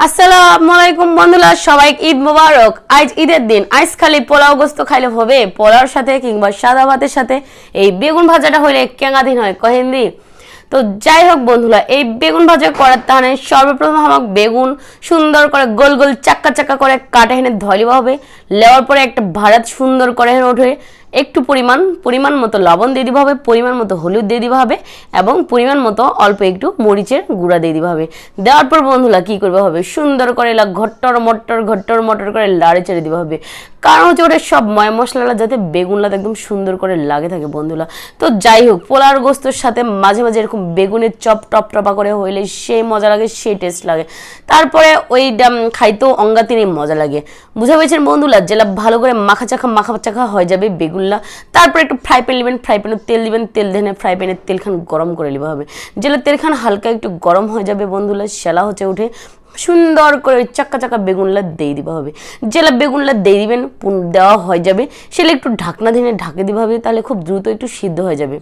আসসালামু আলাইকুম বন্ধুরা, সবাইকে ঈদ মোবারক। আজ ঈদের দিন, আজ খালি পোলাও গোস্ত খাইলে হবে? পোলাওর সাথে কিংবা সাদা ভাতের সাথে এই বেগুন ভাজাটা হইলে কেঙ্গা দিন হয় কহেন্দি। তো যাই হোক বন্ধুরা, এই বেগুন ভাজা করার তাহলে সর্বপ্রথম আমাকে বেগুন সুন্দর করে গোল গোল চাক্কা চাক্কা করে কাটে হেনে ধলিবা হবে। লেওয়ার পরে একটা ভাড়াত সুন্দর করে হেনে উঠে একটু পরিমাণ মতো লবণ দিয়ে দিবা হবে, পরিমাণ মতো হলুদ দিয়ে দিবা হবে এবং পরিমাণ মতো অল্প একটু মরিচের গুঁড়া দিয়ে দিবা হবে। দেওয়ার পর বন্ধুরা কি করবে হবে, সুন্দর করে ঘট্টর মটর করে লাড়ে চেড়ে দিবা হবে। কারণ হচ্ছে ওটা সব ময় মশলাটা যাতে বেগুনলাতে একদম সুন্দর করে লাগে থাকে বন্ধুরা। তো যাই হোক, পোলার গোস্তর সাথে মাঝে মাঝে এরকম বেগুনের চপ টপা করে হইলে সেই মজা লাগে, সেই টেস্ট লাগে। তারপরে ওইটা খাইতেও অঙ্গাতিনি মজা লাগে। বুঝা পেয়েছেন বন্ধুরা? যেটা ভালো করে মাখা চাখা হয়ে যাবে বেগুনলা, তারপর একটু ফ্রাই প্যান নেবেন, ফ্রাই প্যানে তেল দিবেন, তেল দিয়ে ফ্রাই প্যানের তেলখান গরম করে নেওয়া হবে। যেটা তেলখান হালকা একটু গরম হয়ে যাবে বন্ধুরা, সেলা হচ্ছে উঠে সুন্দর করে চাক্কা বেগুনলা দিয়ে দিবা হবে। যেটা বেগুনলা দিয়ে দিবেন, দেওয়া হয়ে যাবে, সেটা একটু ঢাকনা দিয়ে ঢাকে দিবা হবে, তাহলে খুব দ্রুত একটু সিদ্ধ হয়ে যাবে।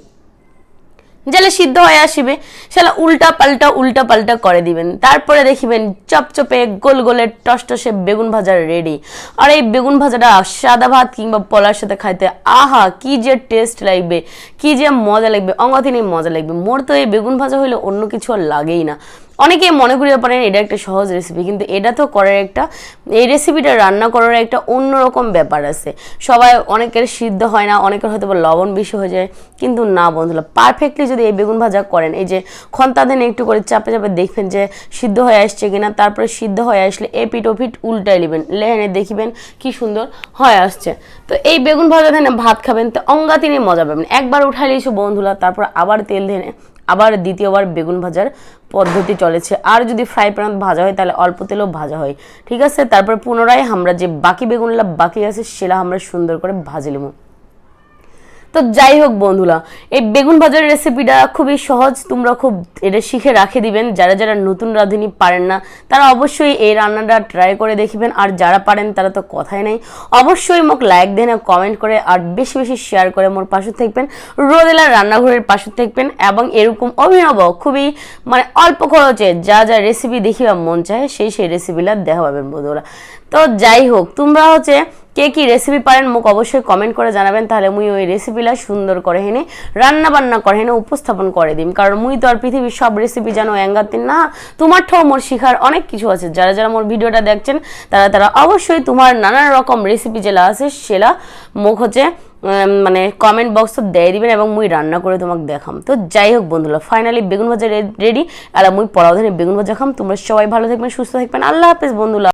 যেটা সিদ্ধ হয়ে আসবে সেটা উল্টা পাল্টা করে দিবেন। তারপরে দেখিবেন চপচপে গোল গোলের টসটসে বেগুন ভাজা রেডি। আর এই বেগুন ভাজাটা সাদা ভাত কিংবা পোলার সাথে খাইতে আহা কি যে টেস্ট লাগবে, কি যে মজা লাগবে, অঙ্গতিনি মজা লাগবে। মোর তো এই বেগুন ভাজা হইলে অন্য কিছু আর লাগেই না। অনেকেই মনে করিতে পারেন এটা একটা সহজ রেসিপি, কিন্তু এটা তো করার একটা, এই রেসিপিটা রান্না করার একটা অন্যরকম ব্যাপার আছে। সবাই অনেকের সিদ্ধ হয় না, অনেকের হয়তো লবণ বেশি হয়ে যায়, কিন্তু না বন্ধুরা, পারফেক্টলি যদি এই বেগুন ভাজা করেন, এই যে খন্তা দেন একটু করে চাপে দেখবেন যে সিদ্ধ হয়ে আসছে কিনা। তারপরে সিদ্ধ হয়ে আসলে এপিট ওপিট উল্টাই নেবেন, লেহেনে দেখিবেন কি সুন্দর হয়ে আসছে। তো এই বেগুন ভাজা দেনে ভাত খাবেন তো অঙ্গাতিনি মজা পাবেন। একবার উঠাই লিয়েছো বন্ধুরা, তারপর আবার তেল দেনে আবার দ্বিতীয়বার বেগুন ভাজার পদ্ধতি চলেছে। আর যদি ফ্রাই প্যান ভাজা হয় তাহলে অল্প তেলেও ভাজা হয়, ঠিক আছে। তারপর পুনরায় আমরা যে বাকি বেগুনলা বাকি আছে সেটা আমরা সুন্দর করে ভাজি নেব। তো যাই হোক বন্ধুরা, এই বেগুন ভাজার রেসিপিটা খুবই সহজ, তোমরা খুব এটা শিখে রাখে দিবেন। যারা নতুন রাঁধুনি পারেন না তারা অবশ্যই এই রান্নাটা ট্রাই করে দেখবেন, আর যারা পারেন তারা তো কথাই নেই। অবশ্যই মোক লাইক দেন, কমেন্ট করে আর বেশি বেশি শেয়ার করে মোর পাশে থাকবেন, রোদেলার রান্নাঘরের পাশে থাকবেন এবং এরকম অভিনব খুবই অল্প খরচে যা রেসিপি দেখিবা মন চায় সেই রেসিপিটা দেখা পাবেন বন্ধুরা। তো যাই হোক, তোমরা হচ্ছে কে কি রেসিপি পারেন মোক অবশ্যই কমেন্ট করে জানাবেন, তাহলে মুই ওই রেসিপিটা সুন্দর করে হেনে রান্না বান্না করে হেনে উপস্থাপন করে দিম। কারণ মুই তো আর পৃথিবীর সব রেসিপি জানো এঙ্গাতিন না, তোমার ঠাও মোর শিখার অনেক কিছু আছে। যারা মোর ভিডিওটা দেখছেন তারা অবশ্যই তোমার নানান রকম রেসিপি যেটা আছে সেটা মোক হচ্ছে কমেন্ট বক্সে দিয়ে দিবেন এবং মুই রান্না করে তোমাকে দেখাম। তো যাই হোক বন্ধুরা, ফাইনালি বেগুন ভাজা রেডি। আর মুই পোলাও ধরে বেগুন ভাজা খাম। তোমরা সবাই ভালো থাকবেন, সুস্থ থাকবেন। আল্লাহ হাফেজ বন্ধুরা।